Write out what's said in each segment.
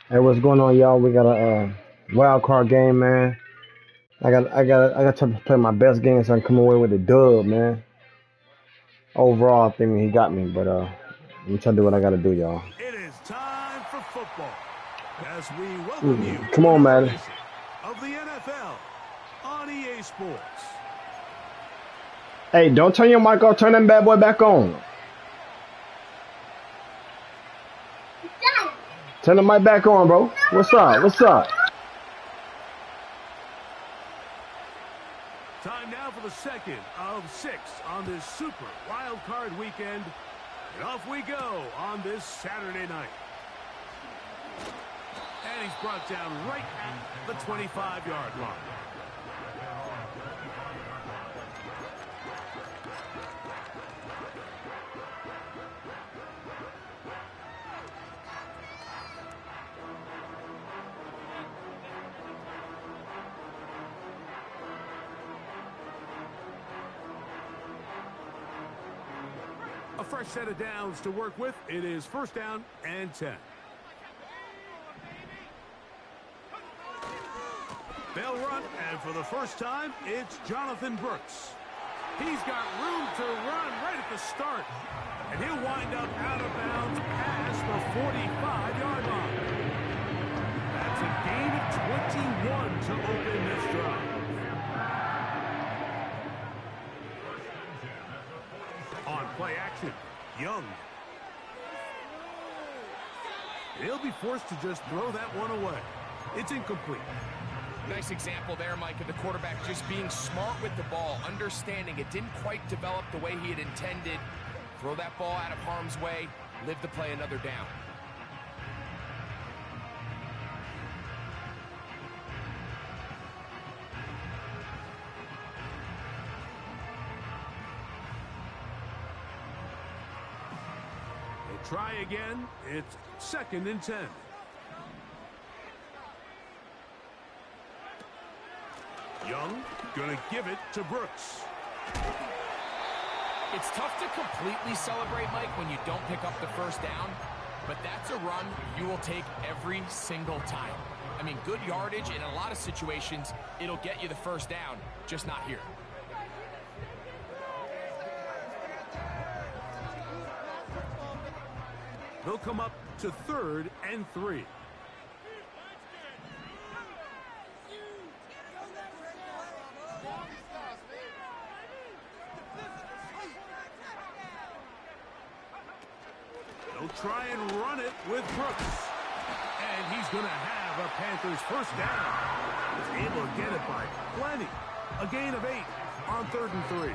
Hey, what's going on, y'all? We got a wild card game, man. I got to play my best game so I can come away with a dub, man. Overall, I think he got me, but let me try to do what I gotta do, y'all. It is time for football as we welcome you Come to on, another Madden. edition of the NFL on EA Sports. Hey, don't turn your mic off. Turn that bad boy back on. Turn the mic back on, bro. What's up? What's up? Time now for the second of 6 on this super wild card weekend. And off we go on this Saturday night. And he's brought down right at the 25-yard line. A fresh set of downs to work with. It is first down and 10. They'll run, and for the first time, it's Jonathan Brooks. He's got room to run right at the start, and he'll wind up out of bounds past the 45-yard line. That's a gain of 21 to open this drive. On play action, Young. He'll be forced to just throw that one away. It's incomplete. Nice example there, Mike, of the quarterback just being smart with the ball, understanding it didn't quite develop the way he had intended. Throw that ball out of harm's way, live to play another down. They try again. It's second and 10. Young gonna give it to Brooks. It's tough to completely celebrate, Mike, when you don't pick up the first down, but that's a run you will take every single time. I mean, good yardage in a lot of situations, it'll get you the first down, just not here. They'll come up to third and 3. They'll try and run it with Brooks. And he's going to have a Panthers first down. He's able to get it by plenty. A gain of 8 on third and 3.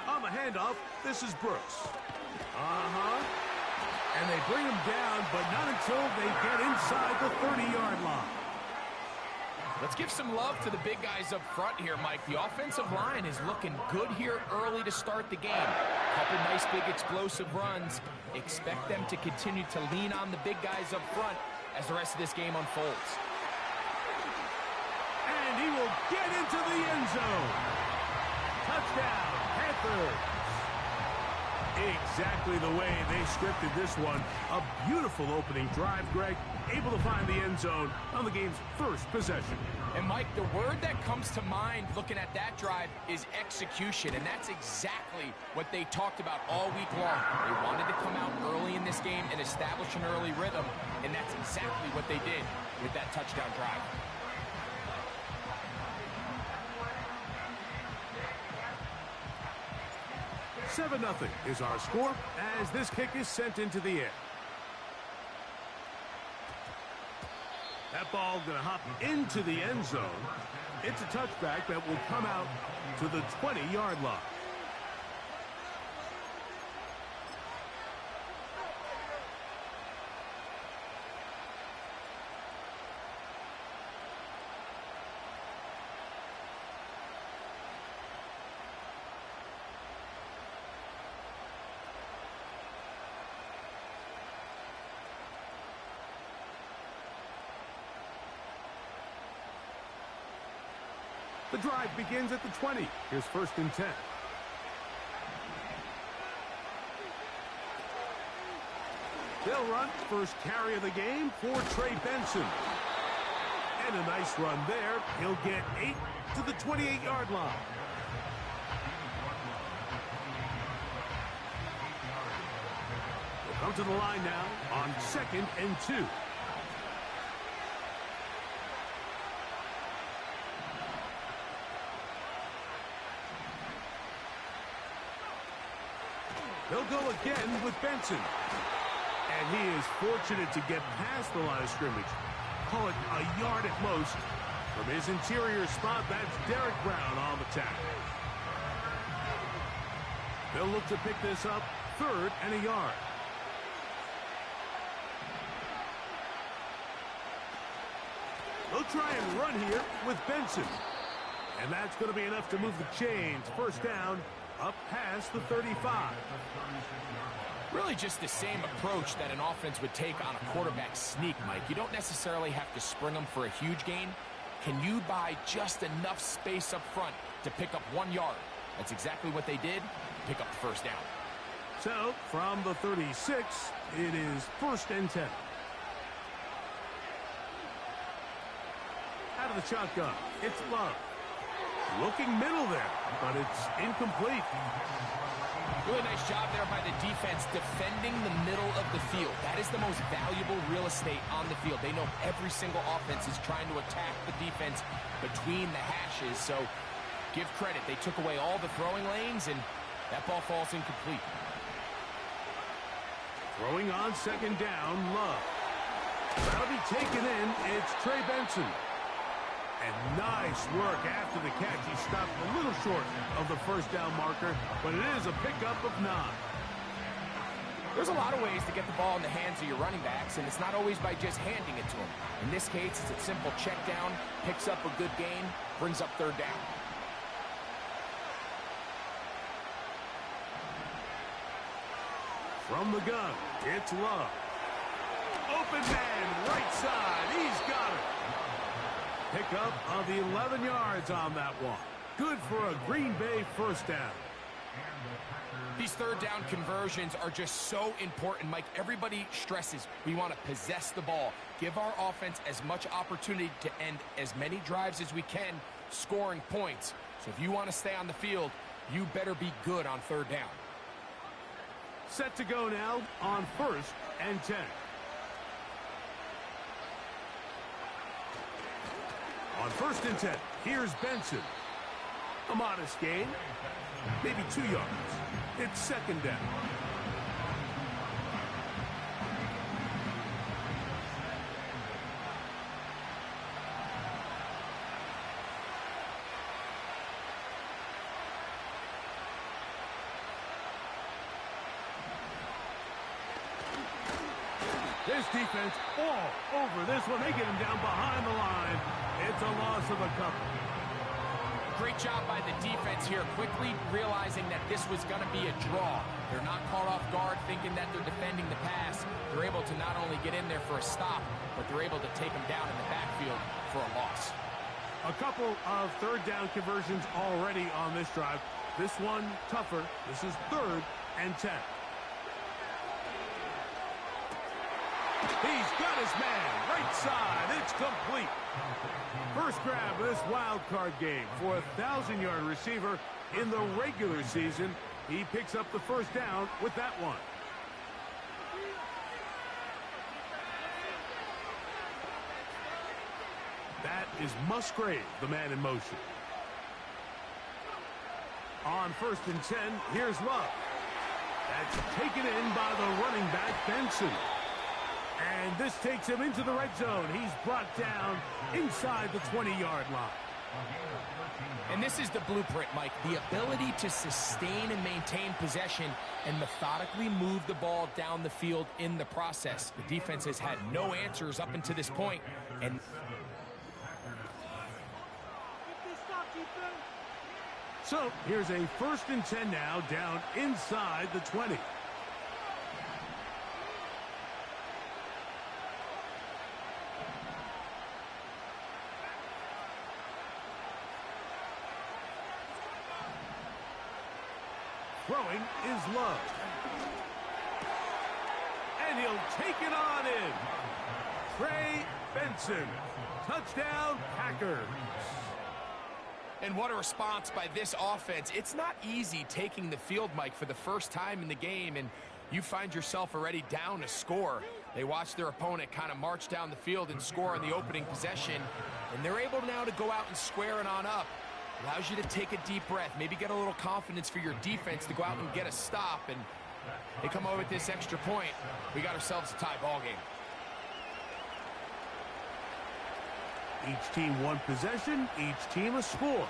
On the handoff, this is Brooks. And they bring him down, but not until they get inside the 30-yard line. Let's give some love to the big guys up front here, Mike. The offensive line is looking good here early to start the game. Couple nice big explosive runs. Expect them to continue to lean on the big guys up front as the rest of this game unfolds. And he will get into the end zone. Touchdown, Panthers. Exactly the way they scripted this one. A beautiful opening drive, Greg. Able to find the end zone on the game's first possession. And, Mike, the word that comes to mind looking at that drive is execution, and that's exactly what they talked about all week long. They wanted to come out early in this game and establish an early rhythm, and that's exactly what they did with that touchdown drive. Seven 0 is our score as this kick is sent into the air. That ball going to hop into the end zone. It's a touchback that will come out to the 20-yard line. The drive begins at the 20. Here's 1st and 10. They'll run first carry of the game for Trey Benson. And a nice run there. He'll get 8 to the 28-yard line. We'll come to the line now on 2nd and 2. They'll go again with Benson. And he is fortunate to get past the line of scrimmage. Call it a yard at most. From his interior spot, that's Derek Brown on the tackle. They'll look to pick this up 3rd and a yard. They'll try and run here with Benson. And that's going to be enough to move the chains. 1st down, up past the 35. Really just the same approach that an offense would take on a quarterback sneak, Mike. You don't necessarily have to spring them for a huge gain. Can you buy just enough space up front to pick up 1 yard? That's exactly what they did. Pick up the 1st down. So, from the 36, it is 1st and 10. Out of the shotgun, it's Love. Looking middle there, but it's incomplete. Really nice job there by the defense defending the middle of the field. That is the most valuable real estate on the field. They know every single offense is trying to attack the defense between the hashes. So give credit. They took away all the throwing lanes, and that ball falls incomplete. Throwing on 2nd down, Love. That'll be taken in. It's Trey Benson. And nice work after the catch. He stopped a little short of the 1st down marker, but it is a pickup of 9. There's a lot of ways to get the ball in the hands of your running backs, and it's not always by just handing it to them. In this case, it's a simple check down, picks up a good gain, brings up 3rd down. From the gun, it's Love. Open man, right side. He's got it. Pickup of 11 yards on that one. Good for a Green Bay 1st down. These 3rd down conversions are just so important, Mike. Everybody stresses we want to possess the ball, give our offense as much opportunity to end as many drives as we can, scoring points. So if you want to stay on the field, you better be good on 3rd down. Set to go now on 1st and 10. On 1st and 10, here's Benson. A modest gain, maybe 2 yards. It's 2nd down. This defense all over this one. They get him down behind the line. It's a loss of a couple. Great job by the defense here, quickly realizing that this was going to be a draw. They're not caught off guard thinking that they're defending the pass. They're able to not only get in there for a stop, but they're able to take them down in the backfield for a loss. A couple of 3rd down conversions already on this drive. This one tougher. This is 3rd and 10. He's got his man, right side, it's complete. First grab of this wild card game for a 1,000-yard receiver in the regular season. He picks up the 1st down with that one. That is Musgrave, the man in motion. On 1st and 10, here's Love. That's taken in by the running back, Benson. And this takes him into the red zone. He's brought down inside the 20-yard line. And this is the blueprint, Mike. The ability to sustain and maintain possession and methodically move the ball down the field in the process. The defense has had no answers up until this point. And so here's a 1st and 10 now, down inside the 20. Throwing is Love. And he'll take it on in. Trey Benson. Touchdown, Packers. And what a response by this offense. It's not easy taking the field, Mike, for the first time in the game, and you find yourself already down a score. They watch their opponent kind of march down the field and score on the opening possession, and they're able now to go out and square it on up. Allows you to take a deep breath, maybe get a little confidence for your defense to go out and get a stop, and they come over with this extra point. We got ourselves a tie ball game. Each team one possession, each team a score.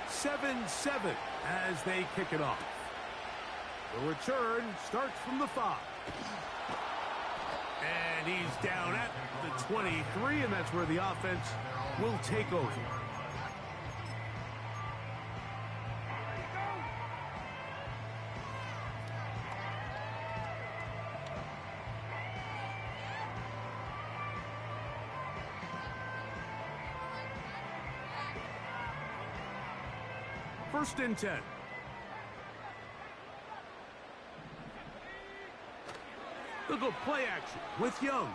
7-7 as they kick it off. The return starts from the 5. And he's down at the 23, and that's where the offense will take over. First and 10. They'll go play action with Young.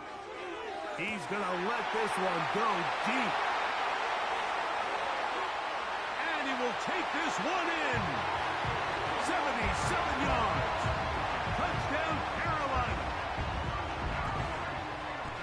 He's going to let this one go deep. And he will take this one in. 77 yards. Touchdown, Carolina.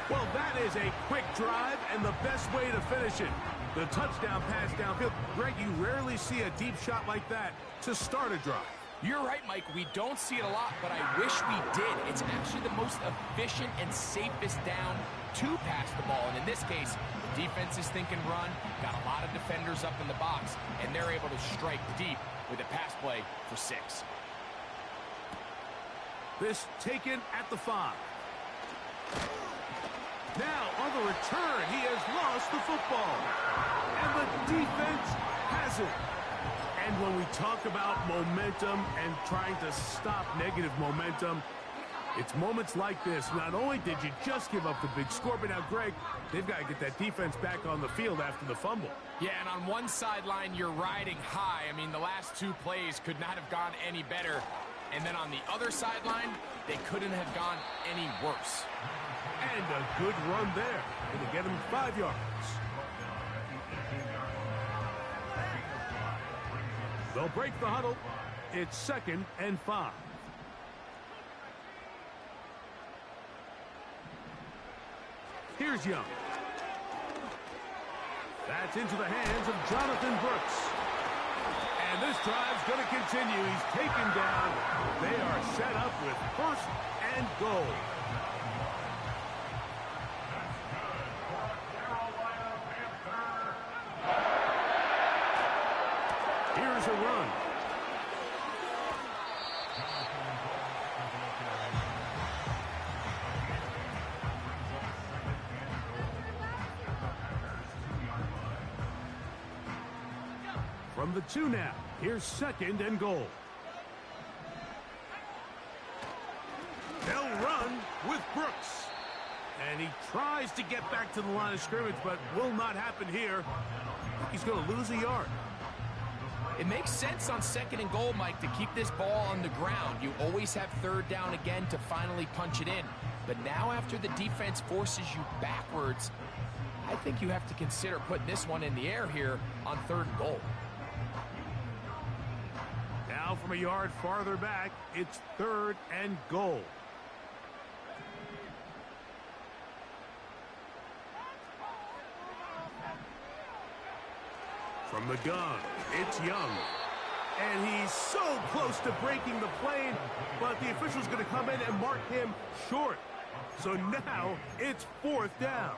Well, that is a quick drive and the best way to finish it. The touchdown pass downfield. Greg, you rarely see a deep shot like that to start a drive. You're right, Mike. We don't see it a lot, but I wish we did. It's actually the most efficient and safest down to pass the ball. And in this case, the defense is thinking run, got a lot of defenders up in the box, and they're able to strike deep with a pass play for 6. This taken at the 5. Now, on the return, he has lost the football. And the defense has it. And when we talk about momentum and trying to stop negative momentum, it's moments like this. Not only did you just give up the big score, but now, Greg, they've got to get that defense back on the field after the fumble. Yeah, and on one sideline, you're riding high. I mean, the last 2 plays could not have gone any better. And then on the other sideline, they couldn't have gone any worse. And a good run there. It'll get him 5 yards. They'll break the huddle. It's 2nd and 5. Here's Young. That's into the hands of Jonathan Brooks. And this drive's going to continue. He's taken down. They are set up with 1st and goal. Here's a run. From the 2 now. Here's 2nd and goal. They'll run with Brooks. And he tries to get back to the line of scrimmage, but will not happen here. He's going to lose a yard. It makes sense on 2nd and goal, Mike, to keep this ball on the ground. You always have 3rd down again to finally punch it in. But now after the defense forces you backwards, I think you have to consider putting this one in the air here on 3rd and goal. Now from a yard farther back, it's 3rd and goal. From the gun, it's Young. And he's so close to breaking the plane, but the official's going to come in and mark him short. So now it's 4th down.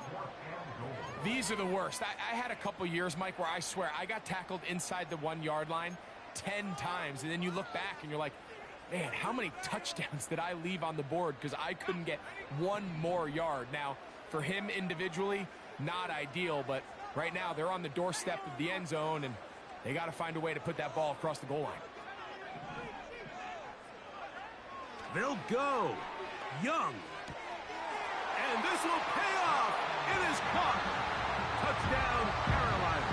These are the worst. I had a couple years, Mike, where I swear I got tackled inside the 1-yard line 10 times. And then you look back and you're like, man, how many touchdowns did I leave on the board because I couldn't get 1 more yard? Now, for him individually, not ideal, but right now they're on the doorstep of the end zone, and they got to find a way to put that ball across the goal line. They'll go. Young. And this will pay off. It is caught. Touchdown, Carolina.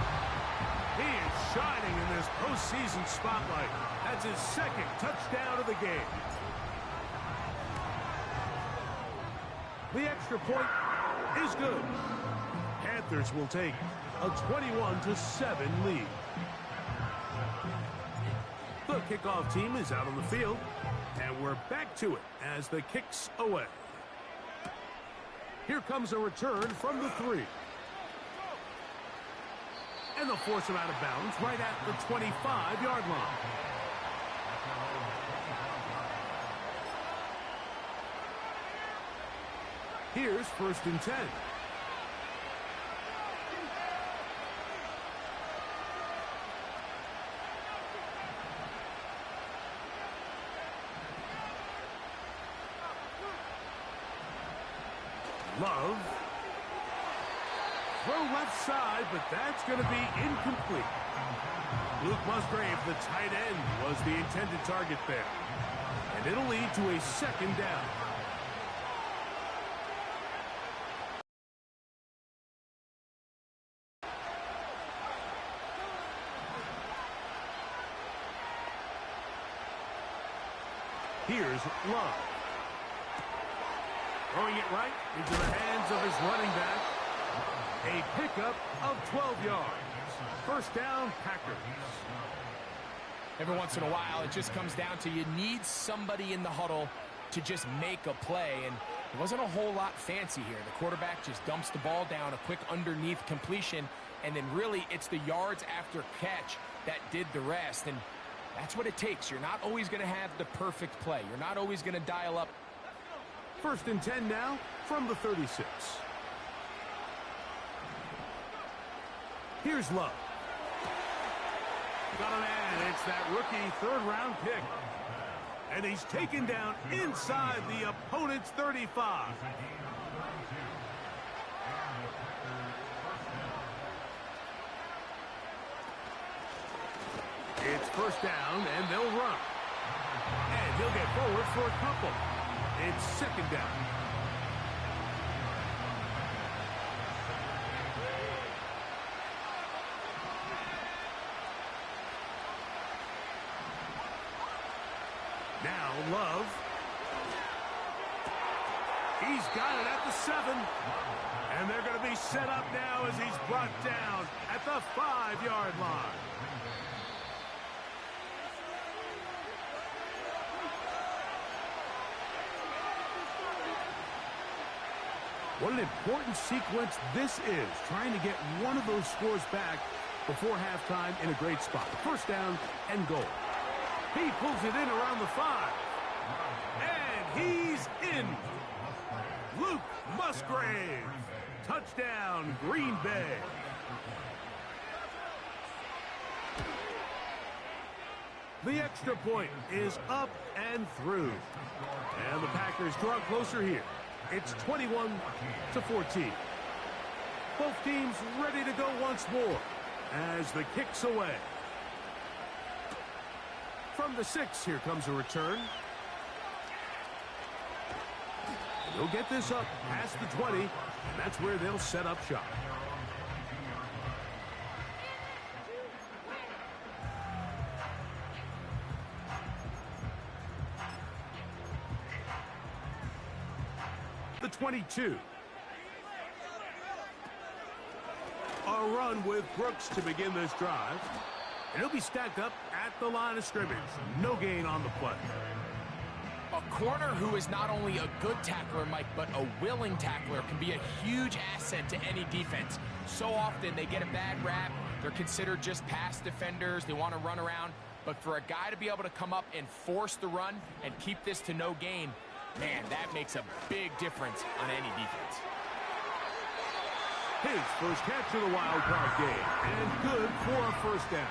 He is shining in this postseason spotlight. That's his second touchdown of the game. The extra point is good. Panthers will take a 21-7 lead. The kickoff team is out on the field, and we're back to it as the kick's away. Here comes a return from the 3. And they'll force him out of bounds right at the 25-yard line. Here's 1st and 10. Love. Throw left side, but that's going to be incomplete. Luke Musgrave, the tight end, was the intended target there. And it'll lead to a 2nd down. Here's Love. Throwing it right into the hands of his running back. A pickup of 12 yards. 1st down, Packers. Every once in a while, it just comes down to you need somebody in the huddle to just make a play, and it wasn't a whole lot fancy here. The quarterback just dumps the ball down, a quick underneath completion, and then really it's the yards after catch that did the rest, and that's what it takes. You're not always going to have the perfect play. You're not always going to dial up. 1st and 10 now from the 36. Here's Love. Got a man. It's that rookie 3rd-round pick. And he's taken down inside the opponent's 35. It's 1st down, and they'll run. And he'll get forward for a couple. It's 2nd down. Now Love. He's got it at the 7. And they're going to be set up now as he's brought down at the 5-yard line. What an important sequence this is, trying to get one of those scores back before halftime in a great spot. 1st down and goal. He pulls it in around the 5. And he's in. Luke Musgrave. Touchdown, Green Bay. The extra point is up and through. And the Packers draw closer here. It's 21-14. Both teams ready to go once more as the kick's away. From the 6, here comes a return. They'll get this up past the 20, and that's where they'll set up shop. The 22. A run with Brooks to begin this drive. And he'll be stacked up at the line of scrimmage. No gain on the play. A corner who is not only a good tackler, Mike, but a willing tackler can be a huge asset to any defense. So often they get a bad rap. They're considered just pass defenders. They want to run around. But for a guy to be able to come up and force the run and keep this to no gain, man, that makes a big difference on any defense. His first catch of the wild card game, and good for a 1st down.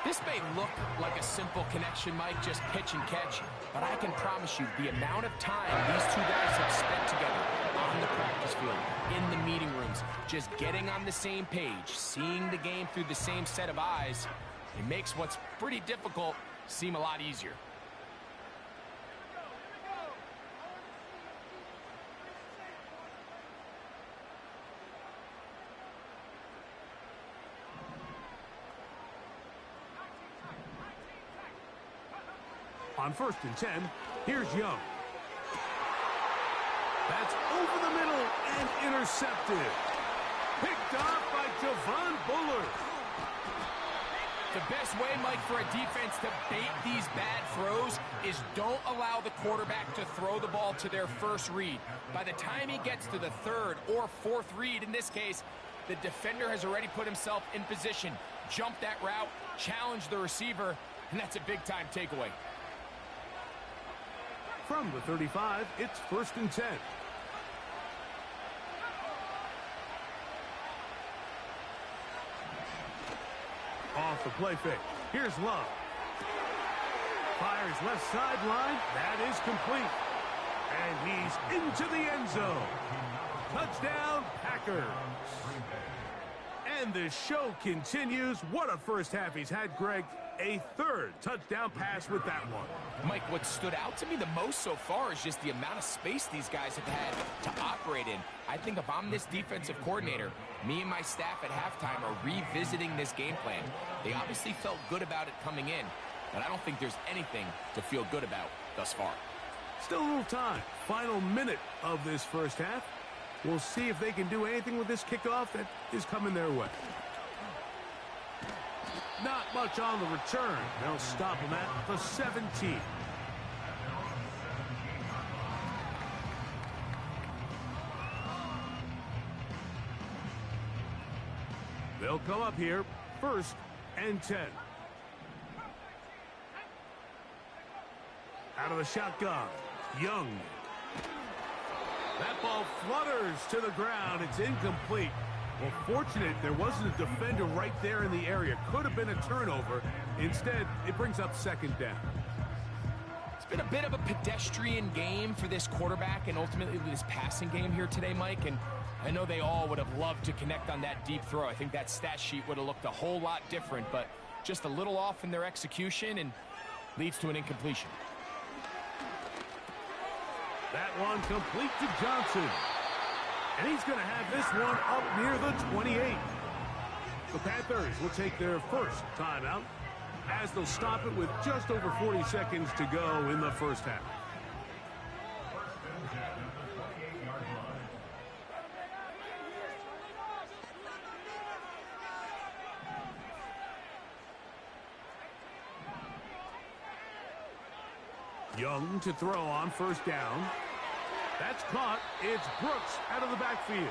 This may look like a simple connection, Mike, just pitch and catch, but I can promise you the amount of time these two guys have spent together on the practice field, in the meeting rooms, just getting on the same page, seeing the game through the same set of eyes, it makes what's pretty difficult seem a lot easier. On 1st and 10, here's Young. That's over the middle and intercepted. Picked off by Javon Bullard. The best way, Mike, for a defense to bait these bad throws is don't allow the quarterback to throw the ball to their first read. By the time he gets to the third or fourth read, in this case, the defender has already put himself in position, jump that route, challenge the receiver, and that's a big-time takeaway. From the 35, it's 1st and 10. Off the play fake. Here's Love. Fires left sideline. That is complete. And he's into the end zone. Touchdown, Packers. And the show continues. What a first half he's had, Greg. A third touchdown pass with that one. Mike, what stood out to me the most so far is just the amount of space these guys have had to operate in. I think if I'm this defensive coordinator, me and my staff at halftime are revisiting this game plan. They obviously felt good about it coming in, but I don't think there's anything to feel good about thus far. Still a little time. Final minute of this first half. We'll see if they can do anything with this kickoff that is coming their way. Not much on the return. They'll stop him at the 17. They'll come up here, 1st and 10. Out of the shotgun, Young. That ball flutters to the ground. It's incomplete. Well, fortunate there wasn't a defender right there in the area. Could have been a turnover. Instead, it brings up 2nd down. It's been a bit of a pedestrian game for this quarterback and ultimately this passing game here today, Mike. And I know they all would have loved to connect on that deep throw. I think that stat sheet would have looked a whole lot different, but just a little off in their execution and leads to an incompletion. That one complete to Johnson. And he's going to have this one up near the 28. The Panthers will take their first timeout as they'll stop it with just over 40 seconds to go in the first half. Young to throw on 1st down. That's caught. It's Brooks out of the backfield.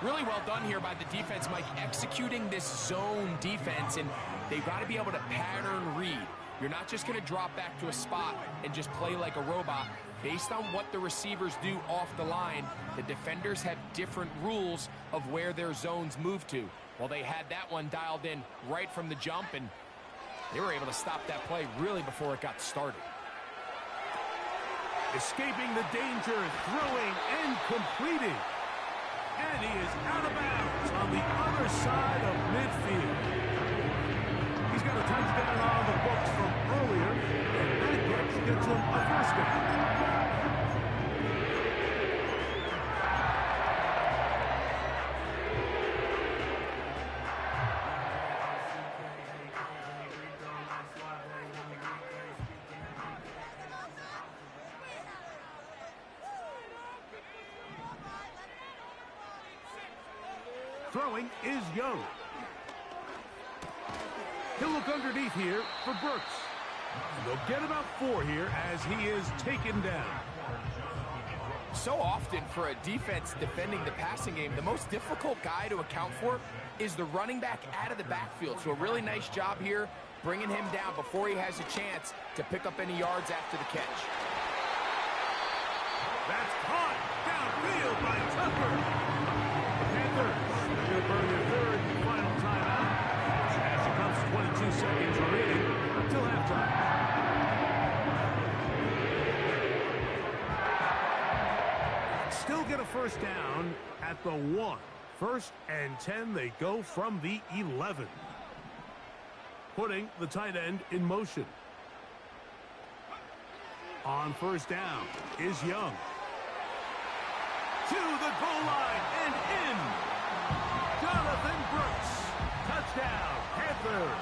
Really well done here by the defense, Mike, executing this zone defense, and they've got to be able to pattern read. You're not just going to drop back to a spot and just play like a robot. Based on what the receivers do off the line, the defenders have different rules of where their zones move to. Well, they had that one dialed in right from the jump, and they were able to stop that play really before it got started. Escaping the danger, throwing and completing. And he is out of bounds on the other side of midfield. He's got a touchdown on the books from earlier, and that gets him a 1st down. Throwing is Young. He'll look underneath here for Brooks. And they'll get about 4 here as he is taken down. So often for a defense defending the passing game, the most difficult guy to account for is the running back out of the backfield. So a really nice job here bringing him down before he has a chance to pick up any yards after the catch. That's caught downfield by Tucker. The Panthers are going to burn their 3rd and final timeout as it comes 22 seconds remaining until halftime. Still get a 1st down at the 1. 1st and 10, they go from the 11. Putting the tight end in motion. On 1st down is Young. To the goal line and in. Jonathan Brooks. Touchdown, Panthers.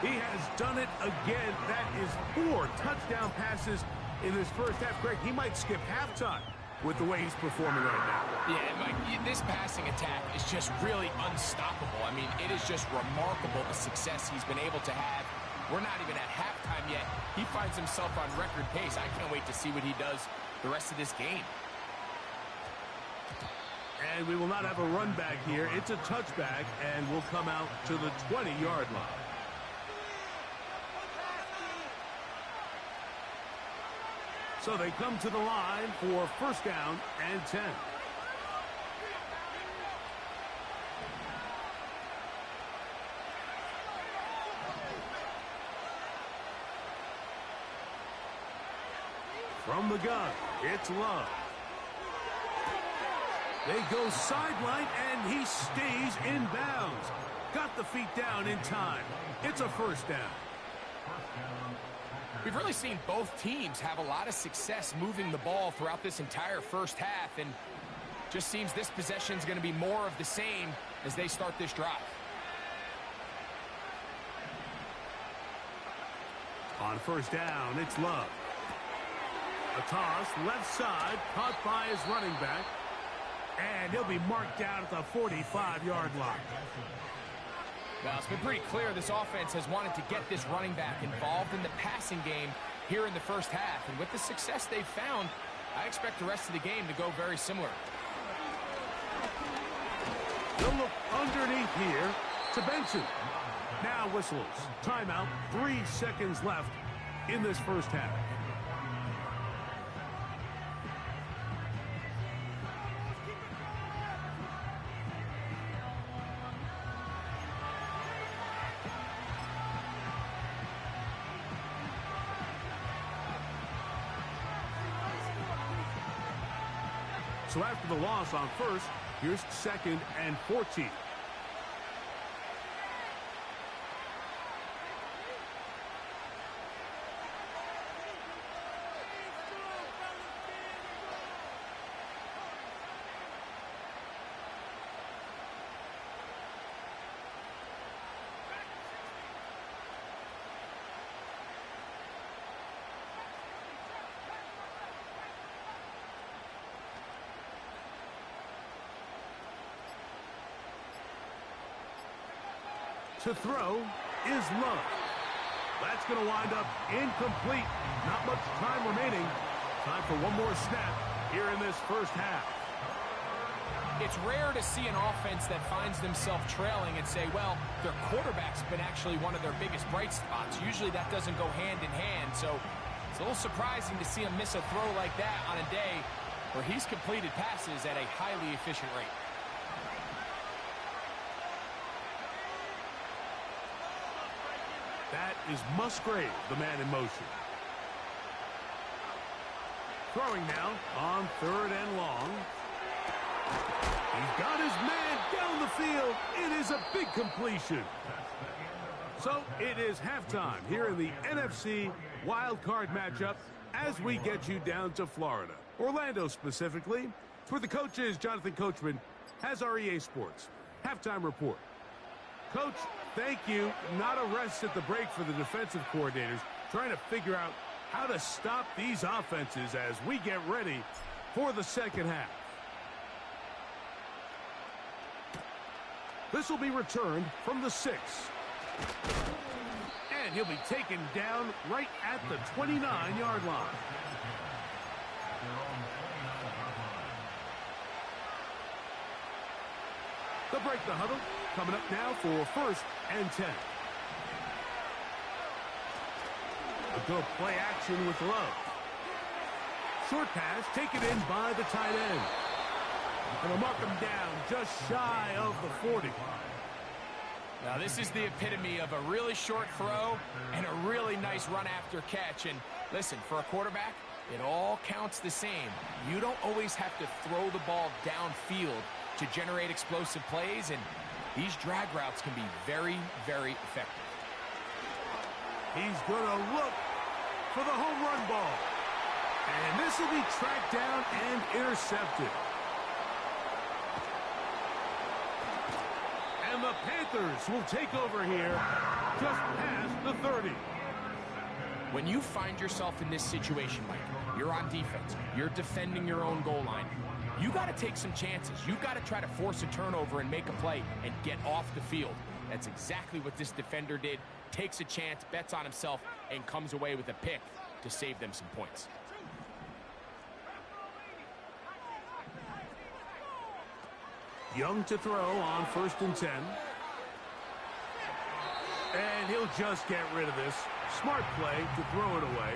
He has done it again. That is 4 touchdown passes in this first half. Greg, he might skip halftime with the way he's performing right now. Yeah, Mike, this passing attack is just really unstoppable. I mean, it is just remarkable the success he's been able to have. We're not even at halftime yet. He finds himself on record pace. I can't wait to see what he does the rest of this game. And we will not have a run back here. It's a touchback, and we'll come out to the 20-yard line. So they come to the line for first down and 10. From the gun, it's Love. They go sideline, and he stays in bounds. Got the feet down in time. It's a first down. We've really seen both teams have a lot of success moving the ball throughout this entire first half, and just seems this possession is going to be more of the same as they start this drive. On first down, it's Love. A toss, left side, caught by his running back, and he'll be marked down at the 45-yard line. Well, it's been pretty clear this offense has wanted to get this running back involved in the passing game here in the first half. And with the success they've found, I expect the rest of the game to go very similar. They'll look underneath here to Benson. Now whistles. Timeout. 3 seconds left in this first half. So after the loss on first, here's second and 14. To throw is Love. That's going to wind up incomplete. Not much time remaining. Time for one more snap here in this first half. It's rare to see an offense that finds themselves trailing and say, well, their quarterback's been actually one of their biggest bright spots. Usually that doesn't go hand in hand, so it's a little surprising to see him miss a throw like that on a day where he's completed passes at a highly efficient rate. That is Musgrave, the man in motion. Throwing now on third and long. He's got his man down the field. It is a big completion. So it is halftime here in the NFC Wild Card matchup as we get you down to Florida. Orlando specifically. For the coaches, Jonathan Coachman has our EA Sports halftime report. Coach, thank you. Not a rest at the break for the defensive coordinators, trying to figure out how to stop these offenses as we get ready for the second half. This will be returned from the 6. And he'll be taken down right at the 29-yard line. They'll break the huddle. Coming up now for first and 10. A go play action with Love. Short pass taken in by the tight end. And they'll mark him down just shy of the 40. Now this is the epitome of a really short throw and a really nice run after catch. And listen, for a quarterback, it all counts the same. You don't always have to throw the ball downfield to generate explosive plays, and these drag routes can be very, very effective. He's going to look for the home run ball. And this will be tracked down and intercepted. And the Panthers will take over here just past the 30. When you find yourself in this situation, Mike, you're on defense, you're defending your own goal line, you got to take some chances. You got to try to force a turnover and make a play and get off the field. That's exactly what this defender did. Takes a chance, bets on himself, and comes away with a pick to save them some points. Young to throw on 1st and 10. And he'll just get rid of this. Smart play to throw it away,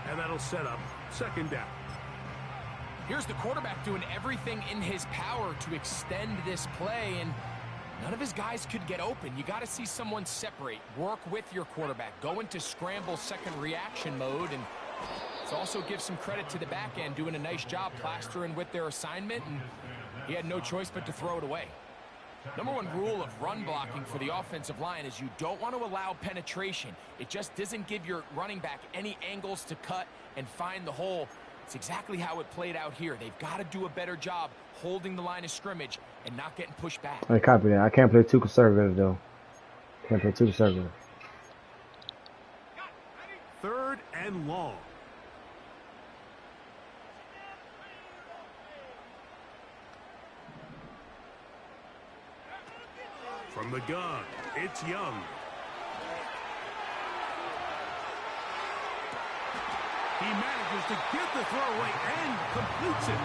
and that'll set up 2nd down. Here's the quarterback doing everything in his power to extend this play, and none of his guys could get open. You got to see someone separate, work with your quarterback, go into scramble second reaction mode, and let's also give some credit to the back end doing a nice job plastering with their assignment, and he had no choice but to throw it away. Number one rule of run blocking for the offensive line is you don't want to allow penetration. It just doesn't give your running back any angles to cut and find the hole. It's exactly how it played out here. They've got to do a better job holding the line of scrimmage and not getting pushed back. I copy that. I can't play too conservative, though. Can't play too conservative. 3rd and long. From the gun, it's Young. He manages to get the throw away and completes it.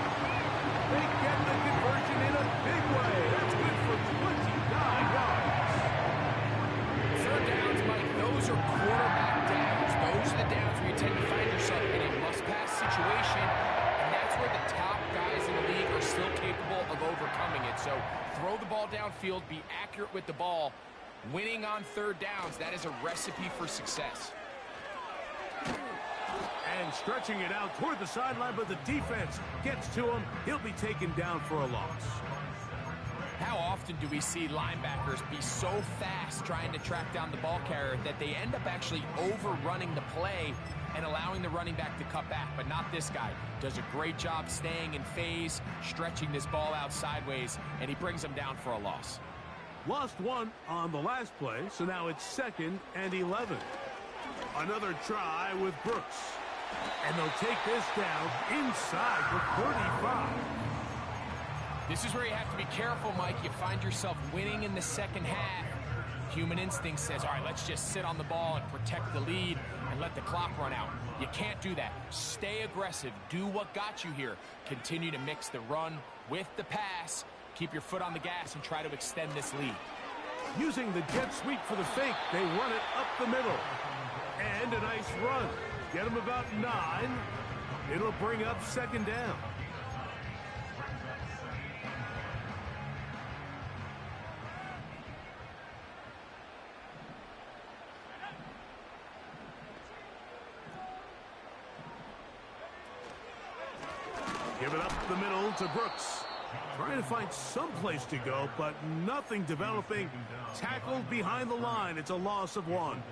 They get the conversion in a big way. That's good for 29 yards. 3rd downs, Mike, those are quarterback downs. Those are the downs where you tend to find yourself in a must-pass situation, and that's where the top guys in the league are still capable of overcoming it. So throw the ball downfield, be accurate with the ball. Winning on 3rd downs, that is a recipe for success. And stretching it out toward the sideline, but the defense gets to him. He'll be taken down for a loss. How often do we see linebackers be so fast trying to track down the ball carrier that they end up actually overrunning the play and allowing the running back to cut back? But not this guy. Does a great job staying in phase, stretching this ball out sideways, and he brings them down for a loss. Lost one on the last play, so now it's 2nd and 11. Another try with Brooks. And they'll take this down inside the 35. This is where you have to be careful, Mike. You find yourself winning in the 2nd half. Human instinct says, all right, let's just sit on the ball and protect the lead and let the clock run out. You can't do that. Stay aggressive. Do what got you here. Continue to mix the run with the pass. Keep your foot on the gas and try to extend this lead. Using the jet sweep for the fake, they run it up the middle. And a nice run. Get him about 9. It'll bring up 2nd down. Give it up the middle to Brooks. Trying to find some place to go, but nothing developing. Tackled behind the line. It's a loss of 1.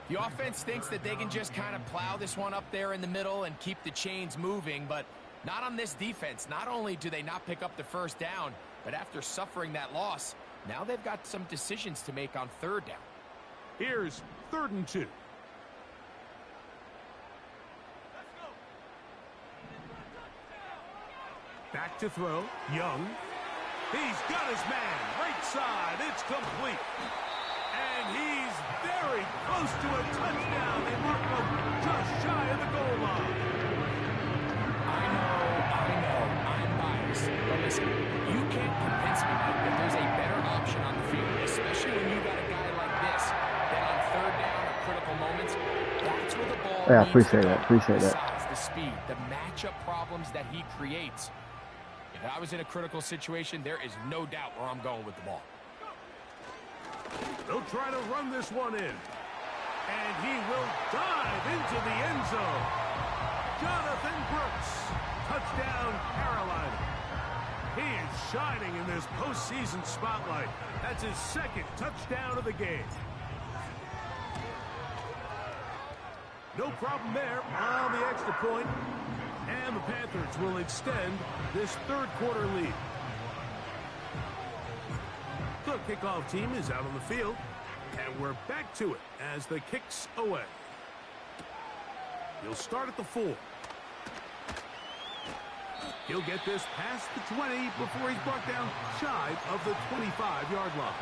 The offense thinks that they can just kind of plow this one up there in the middle and keep the chains moving, but not on this defense. Not only do they not pick up the 1st down, but after suffering that loss, now they've got some decisions to make on 3rd down. Here's 3rd and 2. Back to throw. Young. He's got his man. Right side. It's complete. And he's very close to a touchdown. They mark him just shy of the goal line. I know, I'm biased. But listen, you can't convince me that there's a better option on the field, especially when you got a guy like this that on 3rd down or critical moments, that's where the ball Yeah, needs to go. appreciate the that. size, the speed, the matchup problems that he creates. If I was in a critical situation, there is no doubt where I'm going with the ball. They'll try to run this one in. And he will dive into the end zone. Jonathan Brooks. Touchdown, Carolina. He is shining in this postseason spotlight. That's his 2nd touchdown of the game. No problem there on the extra point. And the Panthers will extend this 3rd quarter lead. The kickoff team is out on the field, and we're back to it as the kick's away. He'll start at the 4. He'll get this past the 20 before he's brought down shy of the 25-yard line.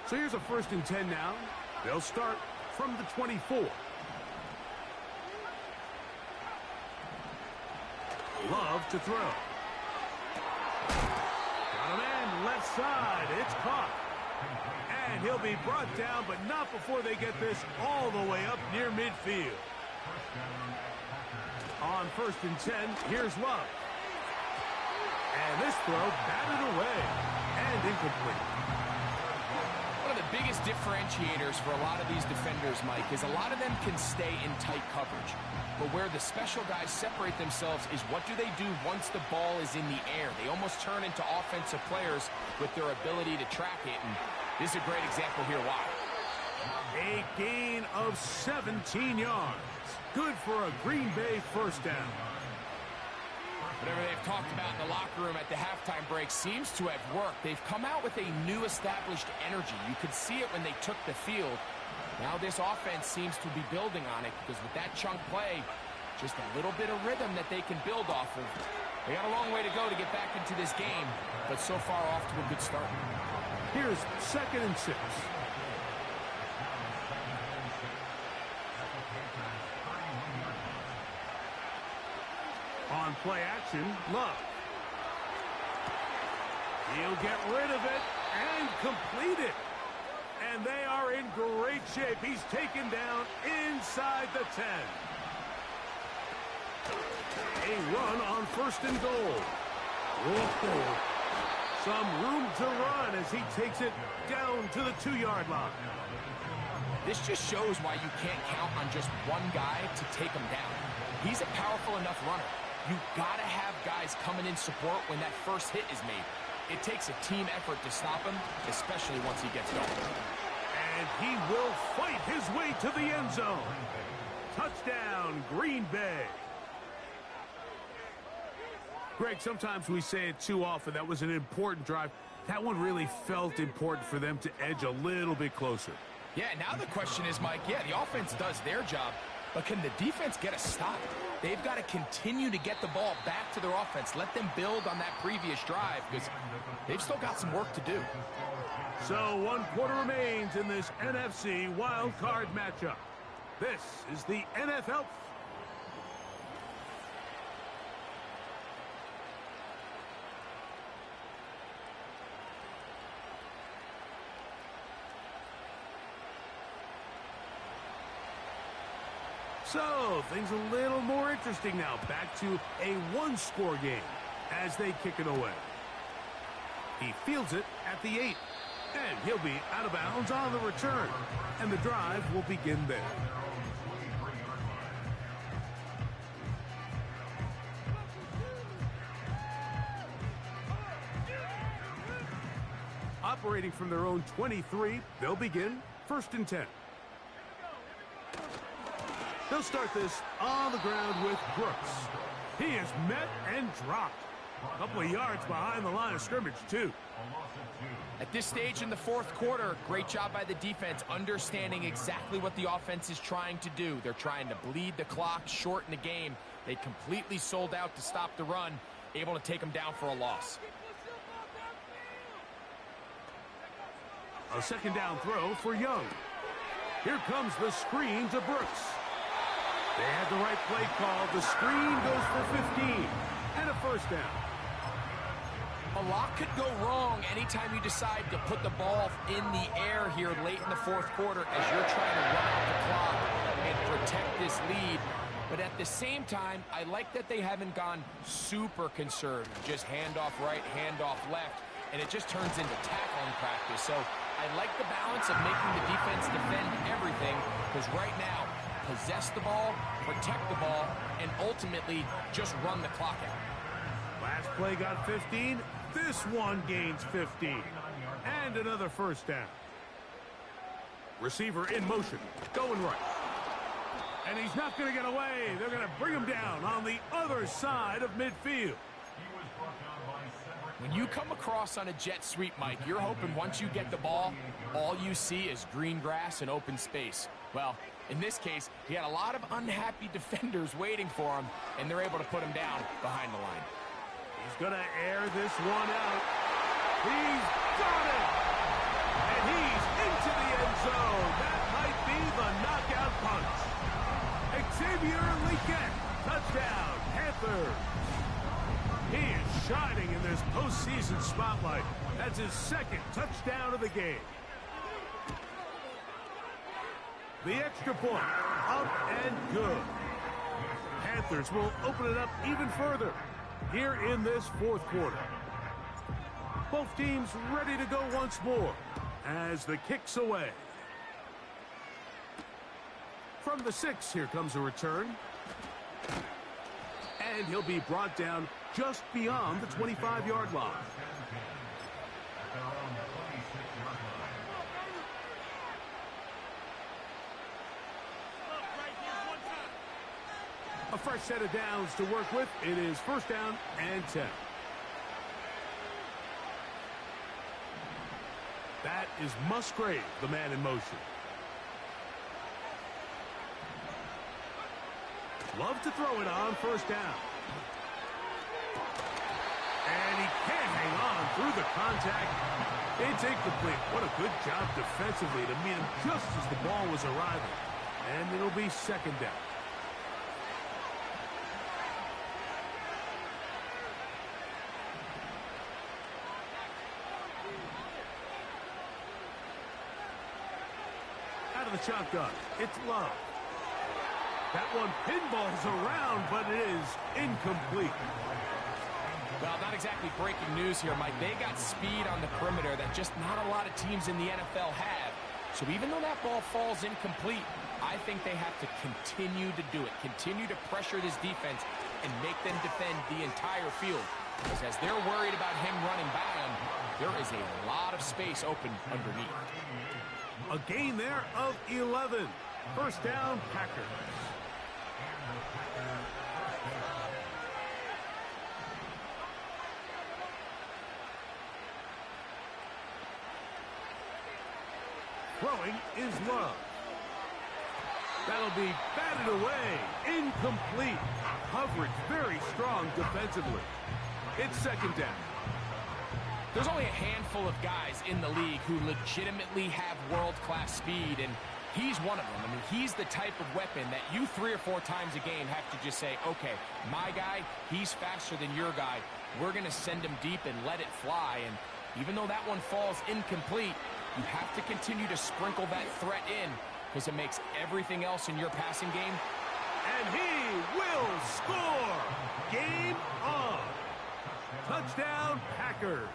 So here's a 1st and 10 now. They'll start from the 24. Love to throw. Got a man left side. It's caught. And he'll be brought down, but not before they get this all the way up near midfield. On 1st and 10, here's Love. And this throw batted away and incomplete. One of the biggest differentiators for a lot of these defenders, Mike, is a lot of them can stay in tight coverage. But where the special guys separate themselves is what do they do once the ball is in the air? They almost turn into offensive players with their ability to track it, and this is a great example here why. A gain of 17 yards. Good for a Green Bay 1st down. Whatever they've talked about in the locker room at the halftime break seems to have worked. They've come out with a new established energy. You could see it when they took the field. Now this offense seems to be building on it because with that chunk play, just a little bit of rhythm that they can build off of. They got a long way to go to get back into this game, but so far off to a good start. Here's 2nd and 6. On play action, Love. He'll get rid of it and complete it. And they are in great shape. He's taken down inside the 10. A run on 1st and goal. Whoa. Some room to run as he takes it down to the 2-yard line. This just shows why you can't count on just one guy to take him down. He's a powerful enough runner. You gotta have guys coming in support when that first hit is made. It takes a team effort to stop him, especially once he gets going. And he will fight his way to the end zone. Touchdown, Green Bay. Greg, sometimes we say it too often. That was an important drive. That one really felt important for them to edge a little bit closer. Yeah, now the question is, Mike, the offense does their job, but can the defense get a stop? They've got to continue to get the ball back to their offense. Let them build on that previous drive because they've still got some work to do. So 1 quarter remains in this NFC wild card matchup. This is the NFL. So, things a little more interesting now. Back to a 1-score game as they kick it away. He fields it at the 8. And he'll be out of bounds on the return. And the drive will begin there. Operating from their own 23, they'll begin 1st and 10. They'll start this on the ground with Brooks. He is met and dropped. A couple of yards behind the line of scrimmage, too. At this stage in the 4th quarter, great job by the defense, understanding exactly what the offense is trying to do. They're trying to bleed the clock, shorten the game. They completely sold out to stop the run, able to take them down for a loss. A 2nd down throw for Young. Here comes the screen to Brooks. They had the right play call. The screen goes for 15 and a 1st down. A lot could go wrong anytime you decide to put the ball in the air here late in the 4th quarter as you're trying to run out the clock and protect this lead. But at the same time, I like that they haven't gone super conservative. Just handoff right, handoff left, and it just turns into tackling practice. So I like the balance of making the defense defend everything because right now, possess the ball, protect the ball, and ultimately just run the clock out. Last play got 15. This one gains 15. And another first down. Receiver in motion, going right. And he's not going to get away. They're going to bring him down on the other side of midfield. When you come across on a jet sweep, Mike, you're hoping once you get the ball, all you see is green grass and open space. Well, in this case, he had a lot of unhappy defenders waiting for him, and they're able to put him down behind the line. He's going to air this one out. He's got it! And he's into the end zone. That might be the knockout punch. Xavier Leggett, touchdown, Panthers. He is shining in this postseason spotlight. That's his second touchdown of the game. The extra point, up and good. Panthers will open it up even further here in this fourth quarter. Both teams ready to go once more as the kick's away. From the 6, here comes a return. And he'll be brought down just beyond the 25-yard line. A fresh set of downs to work with. It is first down and 10. That is Musgrave, the man in motion. Love to throw it on first down. And he can't hang on through the contact. It's incomplete. What a good job defensively to meet him just as the ball was arriving. And it'll be second down. Out of the shotgun, it's Love. That one pinballs around, but it is incomplete. Well, not exactly breaking news here, Mike. They got speed on the perimeter that just not a lot of teams in the NFL have. So even though that ball falls incomplete, I think they have to continue to do it. Continue to pressure this defense and make them defend the entire field. Because as they're worried about him running by them, there is a lot of space open underneath. A gain there of 11. First down, Packers. Throwing is Love. That'll be batted away. Incomplete. Coverage very strong defensively. It's second down. There's only a handful of guys in the league who legitimately have world-class speed, and he's one of them. I mean, he's the type of weapon that you 3 or 4 times a game have to just say, okay, my guy, he's faster than your guy. We're going to send him deep and let it fly. And even though that one falls incomplete, you have to continue to sprinkle that threat in because it makes everything else in your passing game. And he will score. Game on. Touchdown, Packers.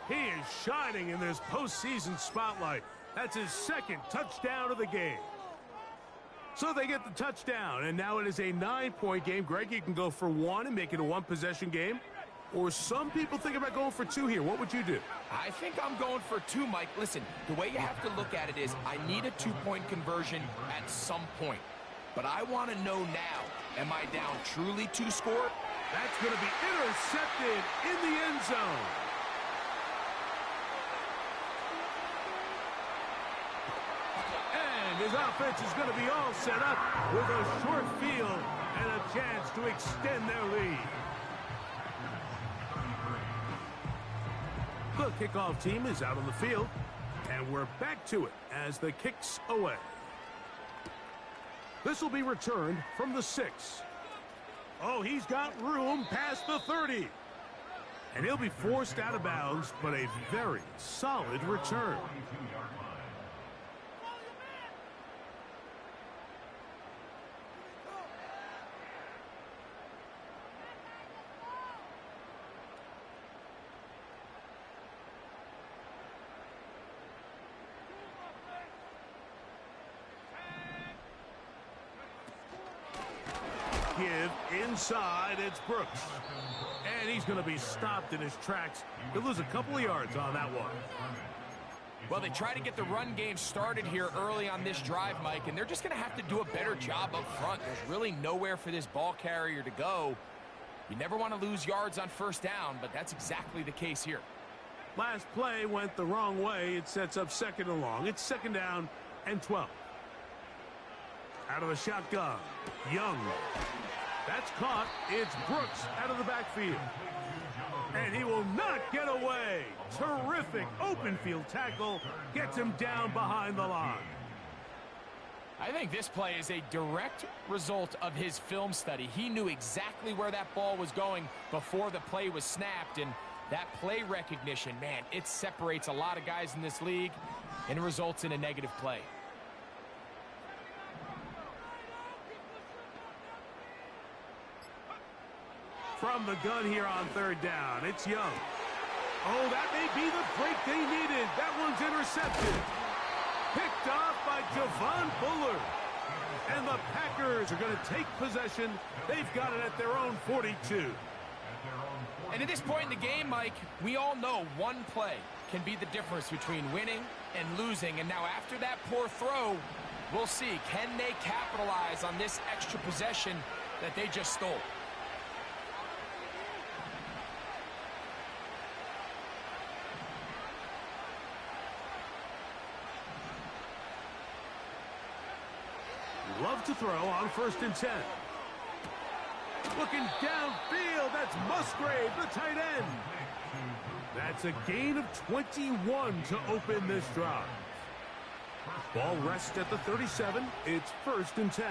He is shining in this postseason spotlight. That's his second touchdown of the game. So they get the touchdown, and now it is a 9-point game. Greg, you can go for 1 and make it a 1-possession game. Or some people think about going for 2 here. What would you do? I think I'm going for 2, Mike. Listen, the way you have to look at it is I need a 2-point conversion at some point. But I want to know now, am I down truly 2 score? That's going to be intercepted in the end zone. And his offense is going to be all set up with a short field and a chance to extend their lead. The kickoff team is out on the field, and we're back to it as the kick's away. This will be returned from the 6. Oh, he's got room past the 30. And he'll be forced out of bounds, but a very solid return. give inside. It's Brooks. And he's going to be stopped in his tracks. He'll lose a couple of yards on that one. Well, they try to get the run game started here early on this drive, Mike, and they're just going to have to do a better job up front. There's really nowhere for this ball carrier to go. You never want to lose yards on first down, but that's exactly the case here. Last play went the wrong way. It sets up 2nd and long. It's 2nd down and 12. Out of the shotgun, Young. That's caught. It's Brooks out of the backfield. And he will not get away. Terrific open field tackle. Gets him down behind the line. I think this play is a direct result of his film study. He knew exactly where that ball was going before the play was snapped, and that play recognition, man, it separates a lot of guys in this league and results in a negative play. From the gun here on 3rd down, it's Young. Oh, that may be the break they needed. That one's intercepted. Picked off by Javon Bullard. And the Packers are going to take possession. They've got it at their own 42. And at this point in the game, Mike, we all know one play can be the difference between winning and losing. And now after that poor throw, we'll see, can they capitalize on this extra possession that they just stole? Love to throw on 1st and 10. Looking downfield, that's Musgrave, the tight end. That's a gain of 21 to open this drive. Ball rests at the 37. It's 1st and 10.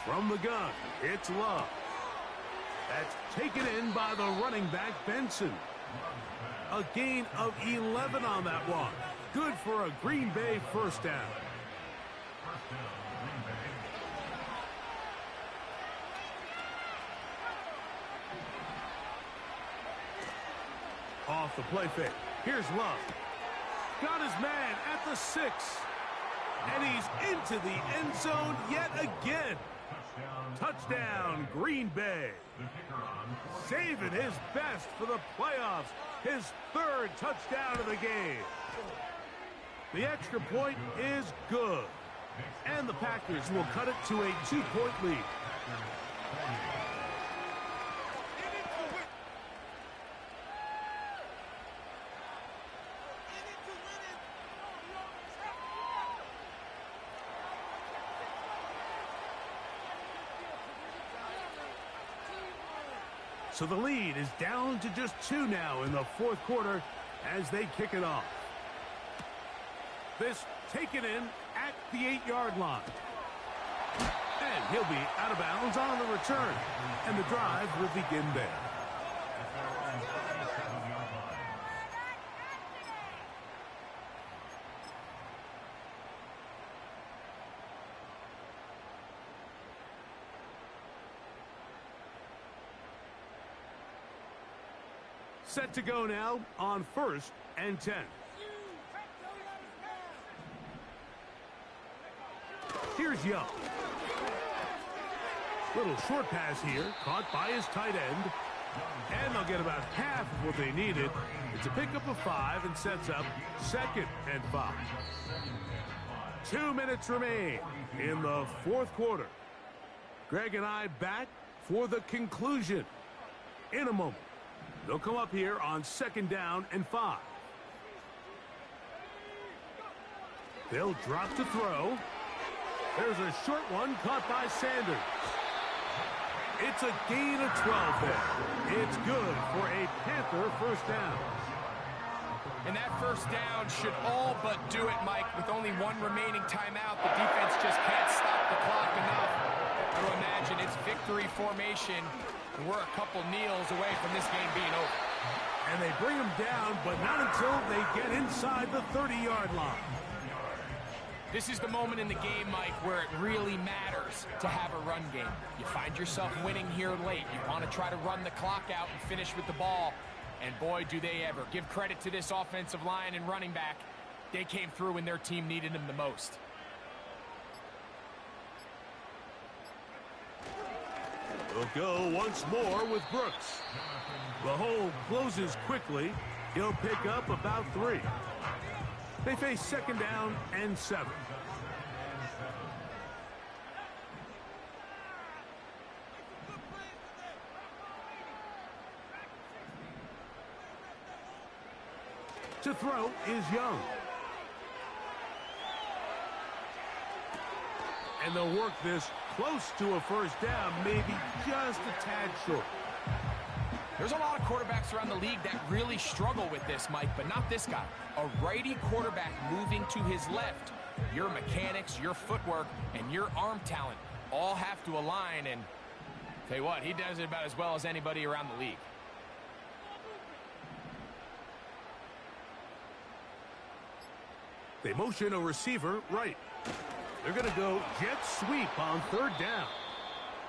From the gun, it's Love. That's taken in by the running back, Benson. A gain of 11 on that one. Good for a Green Bay 1st down. Off the play fake. Here's Love. Got his man at the 6. And he's into the end zone yet again. Touchdown, Green Bay. Saving his best for the playoffs. His 3rd touchdown of the game. The extra point is good. And the Packers will cut it to a 2-point lead. So the lead is down to just 2 now in the 4th quarter as they kick it off. This taken in at the 8-yard line. And he'll be out of bounds on the return. And the drive will begin there. Set to go now on 1st and 10. Here's Young. Little short pass here, caught by his tight end. And they'll get about half of what they needed. It's a pickup of 5 and sets up 2nd and 5. 2 minutes remain in the 4th quarter. Greg and I back for the conclusion in a moment. They'll come up here on 2nd down and 5. They'll drop to throw. There's a short one caught by Sanders. It's a gain of 12 there. It's good for a Panther 1st down. And that 1st down should all but do it, Mike. With only 1 remaining timeout, the defense just can't stop the clock enough. I would imagine it's victory formation. We're a couple kneels away from this game being over. And they bring him down, but not until they get inside the 30-yard line. This is the moment in the game, Mike, where it really matters to have a run game. You find yourself winning here late. You want to try to run the clock out and finish with the ball. And boy, do they ever. Give credit to this offensive line and running back. They came through when their team needed them the most. We'll go once more with Brooks. The hole closes quickly. He'll pick up about 3. They face 2nd down and 7. To throw is Young. And they'll work this close to a 1st down, maybe just a tad short. There's a lot of quarterbacks around the league that really struggle with this, Mike, but not this guy. A righty quarterback moving to his left. Your mechanics, your footwork, and your arm talent all have to align, and tell you what, he does it about as well as anybody around the league. They motion a receiver right. They're going to go jet sweep on 3rd down.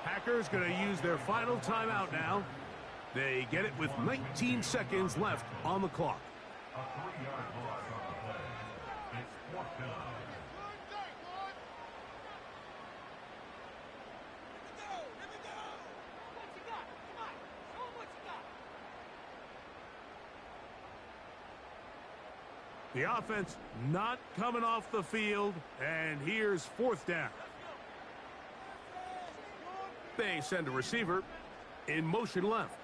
Packers going to use their final timeout now. They get it with 19 seconds left on the clock. A 3-yard loss on the play. It's 4th down. The offense not coming off the field, and here's 4th down. They send a receiver in motion left.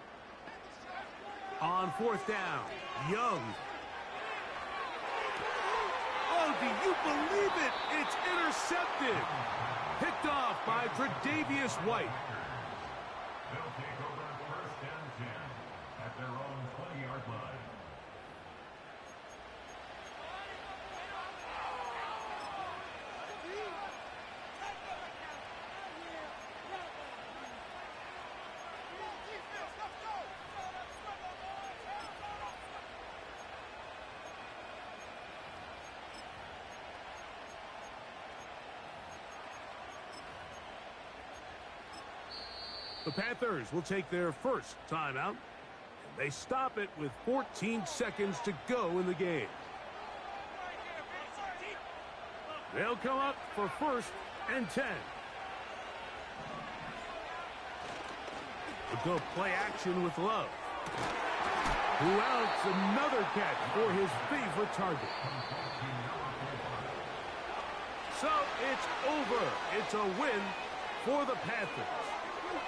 On 4th down, Young. Oh, do you believe it? It's intercepted. Picked off by Tre'Davious White. They'll take over 1st and 10 at their own 20-yard line. The Panthers will take their first timeout. They stop it with 14 seconds to go in the game. They'll come up for 1st and 10. We'll go play action with Love. Who else? Another catch for his favorite target. So it's over. It's a win for the Panthers.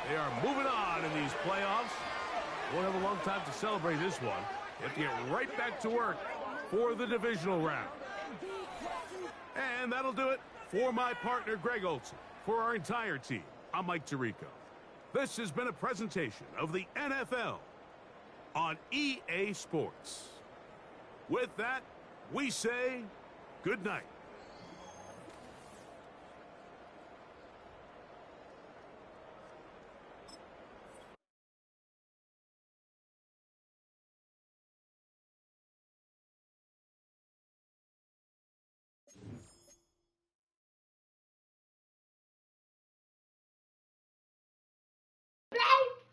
They are moving on in these playoffs. Won't have a long time to celebrate this one. They have to get right back to work for the divisional round. And that'll do it for my partner, Greg Olson. For our entire team, I'm Mike Tirico. This has been a presentation of the NFL on EA Sports. With that, we say good night.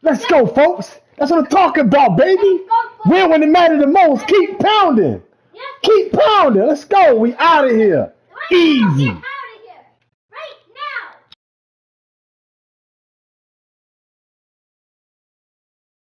Let's go, folks. That's what I'm talking about, baby. Win when it matters the most. Keep pounding. Keep pounding. Let's go. We out of here. Easy.